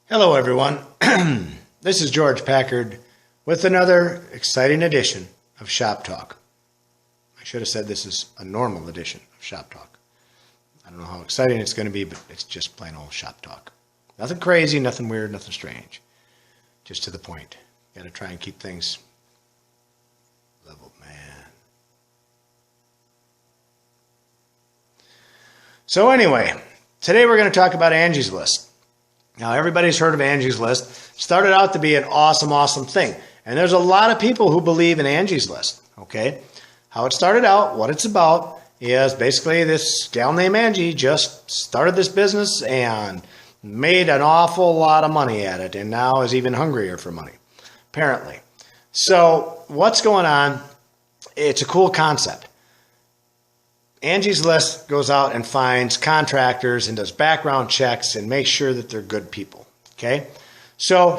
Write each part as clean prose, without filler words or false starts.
Hello, everyone. This is George Packard with another exciting edition of Shop Talk. I should have said this is a normal edition of Shop Talk. I don't know how exciting it's going to be, but it's just plain old Shop Talk. Nothing crazy, nothing weird, nothing strange. Just to the point. Got to try and keep things level, man. So anyway, today we're going to talk about Angie's List. Now, everybody's heard of Angie's List. Started out to be an awesome thing. And there's a lot of people who believe in Angie's List, okay? How it started out, what it's about, is basically this gal named Angie just started this business and made an awful lot of money at it, and now is even hungrier for money, apparently. So what's going on? It's a cool concept. Angie's List goes out and finds contractors and does background checks and makes sure that they're good people, okay? So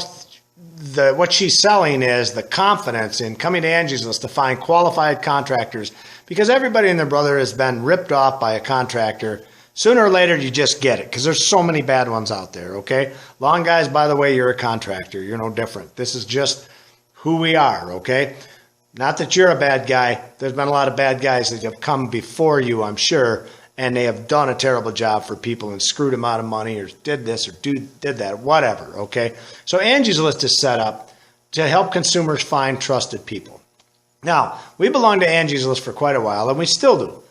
what she's selling is the confidence in coming to Angie's List to find qualified contractors, because everybody and their brother has been ripped off by a contractor. Sooner or later, you just get it, because there's so many bad ones out there, okay? Lawn guys, by the way, you're a contractor. You're no different. This is just who we are, okay? Not that you're a bad guy. There's been a lot of bad guys that have come before you, I'm sure, and they have done a terrible job for people and screwed them out of money or did this or did that, whatever, okay? So Angie's List is set up to help consumers find trusted people. Now, we belonged to Angie's List for quite a while, and we still do.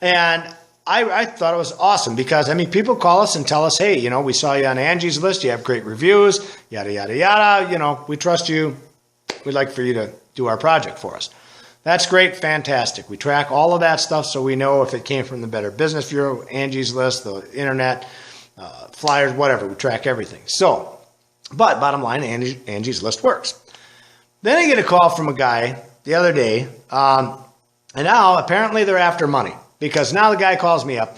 And I thought it was awesome because, I mean, people call us and tell us, hey, you know, we saw you on Angie's List. You have great reviews, yada, yada, yada. You know, we trust you. We'd like for you to do our project for us. That's great, fantastic. We track all of that stuff so we know if it came from the Better Business Bureau, Angie's List, the internet, flyers, whatever. We track everything. So, but bottom line, Angie's List works. Then I get a call from a guy the other day, and now apparently they're after money because now the guy calls me up.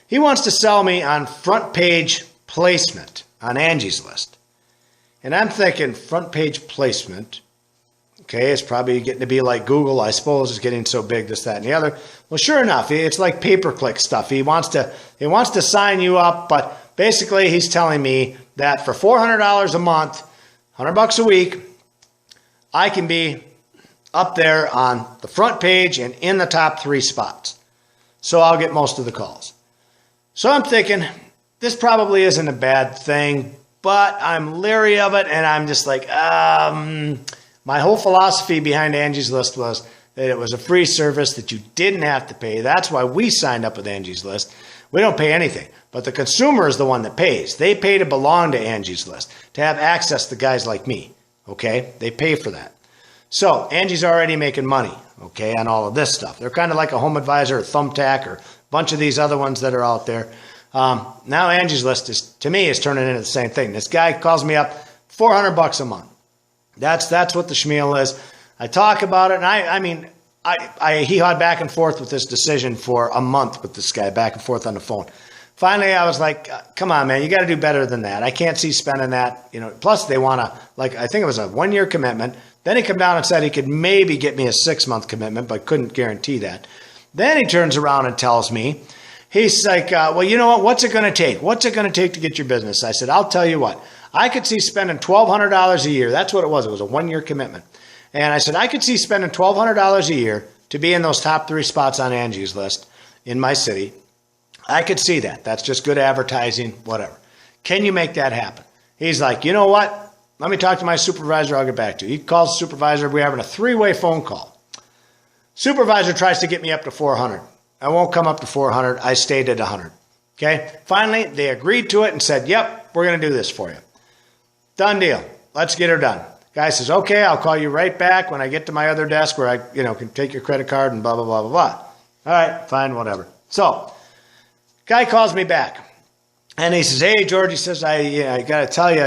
He wants to sell me on front page placement on Angie's List. And I'm thinking front page placement. Okay, it's probably getting to be like Google, I suppose. It's getting so big, this, that, and the other. Well, sure enough, it's like pay-per-click stuff. He wants to sign you up, but basically he's telling me that for $400 a month, $100 a week, I can be up there on the front page and in the top 3 spots. So I'll get most of the calls. So I'm thinking, this probably isn't a bad thing, but I'm leery of it, and I'm just like, my whole philosophy behind Angie's List was that it was a free service that you didn't have to pay. That's why we signed up with Angie's List. We don't pay anything, but the consumer is the one that pays. They pay to belong to Angie's List, to have access to guys like me, okay? They pay for that. So Angie's already making money, okay, on all of this stuff. They're kind of like a Home Advisor or Thumbtack or a bunch of these other ones that are out there. Now Angie's List is, to me, is turning into the same thing. This guy calls me up, $400 a month. That's what the schmeal is. I talk about it, and I mean, I hee-hawed back and forth with this decision for a month with this guy, back and forth on the phone. Finally, I was like, come on, man, you got to do better than that. I can't see spending that, you know. Plus, they want to, like, I think it was a 1-year commitment. Then he came down and said he could maybe get me a 6-month commitment, but couldn't guarantee that. Then he turns around and tells me, he's like, well, you know what? What's it going to take? What's it going to take to get your business? I said, I'll tell you what. I could see spending $1,200 a year. That's what it was. It was a 1-year commitment. And I said, I could see spending $1,200 a year to be in those top 3 spots on Angie's List in my city. I could see that. That's just good advertising, whatever. Can you make that happen? He's like, you know what? Let me talk to my supervisor. I'll get back to you. He calls the supervisor. We're having a 3-way phone call. Supervisor tries to get me up to 400. I won't come up to 400. I stayed at 100. Okay? Finally, they agreed to it and said, yep, we're going to do this for you. Done deal. Let's get her done. Guy says, okay, I'll call you right back when I get to my other desk where I, can take your credit card and blah, blah, blah, blah, blah. All right, fine, whatever. So, guy calls me back. And he says, hey, George, he says, I got to tell you,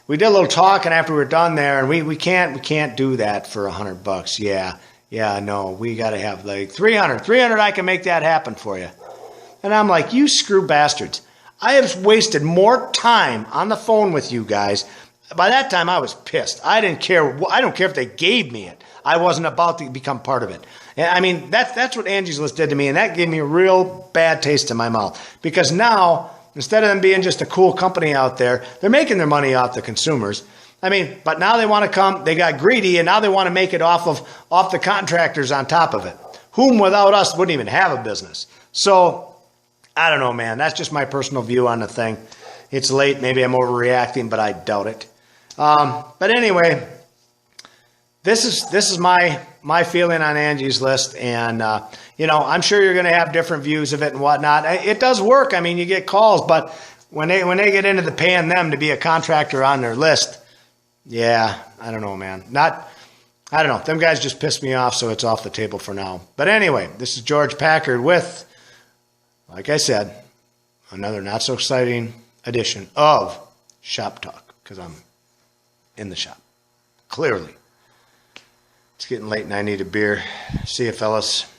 we did a little talking after we were done there, and we can't do that for $100. Yeah, no, we got to have like 300. 300, I can make that happen for you. And I'm like, you screw bastards. I have wasted more time on the phone with you guys. By that time, I was pissed. I didn't care. I don't care if they gave me it. I wasn't about to become part of it. And I mean, that's what Angie's List did to me, and that gave me a real bad taste in my mouth. Because now instead of them being just a cool company out there, they're making their money off the consumers. I mean, but now they want to come, they got greedy, and now they want to make it off the contractors on top of it, whom without us wouldn't even have a business. So I don't know, man. That's just my personal view on the thing. It's late. Maybe I'm overreacting, but I doubt it. But anyway, this is my feeling on Angie's List, and you know, I'm sure you're going to have different views of it and whatnot. It does work. I mean, you get calls, but when they get into the paying them to be a contractor on their list, yeah, I don't know, man. I don't know. Them guys just pissed me off, so it's off the table for now. But anyway, this is George Packard with, like I said, another not so exciting edition of Shop Talk, because I'm in the shop. Clearly. It's getting late and I need a beer. See you, fellas.